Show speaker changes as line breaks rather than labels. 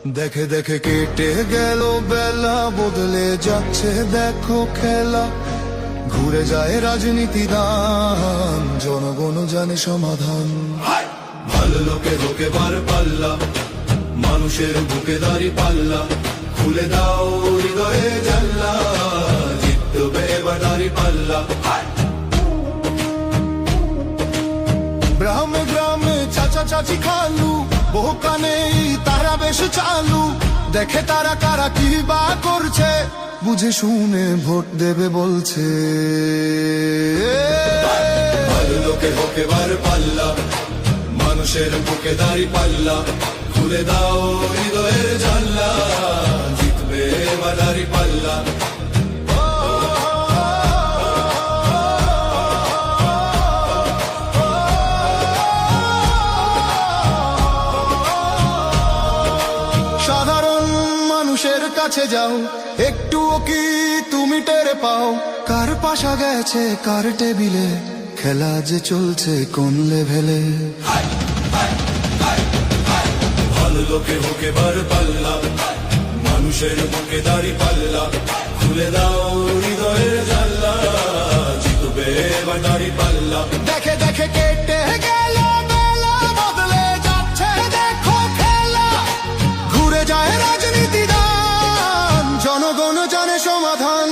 দেখে দেখে কেটে গেল বেলা, বদলে যাচ্ছে দেখো খেলা। ঘুরে যায় রাজনীতি দান, জনগণ জানে সমাধান। ভালো লোকে লোকে বার পাল্লা, মানুষের বুকে দাঁড়ি পাল্লা। খুলে দাও হৃদয়ে জানলা, জিতবে এবার দাঁড়ি পাল্লা। গ্রামে গ্রামে চাচা চাচি খালু, বহু কানে তারা বেশ চালু। দেখে তারা কারা কি বা করছে, বুঝে শুনে ভোট দেবে বলছে। ভালো লোকে হোক এবার পাল্লা, মানুষের বুকে দাঁড়ি পাল্লা। খুলে দাও হৃদয়ের জানলা, জিতবে এবার দাঁড়ি পাল্লা। সাধারণ মানুষের কাছে যাও, একটুও কি তুমি টেরে পাও? কার পাশা গেছে কার টেবিলে, খেলা যে চলছে কোন লেভেলে। ভালো লোকে হোক এবার পাল্লা, মানুষের বুকে দাঁড়ি পাল্লা। খুলে দাও হৃদয়ের জানলা, জিতবে এবার দাঁড়ি পাল্লা। দেখে দেখে কেটে গেল বেলা, বদলে যাচ্ছে দেখো খেলা। ঘুরে যায় রাজনীতি দান, জনগণ জানে সমাধান।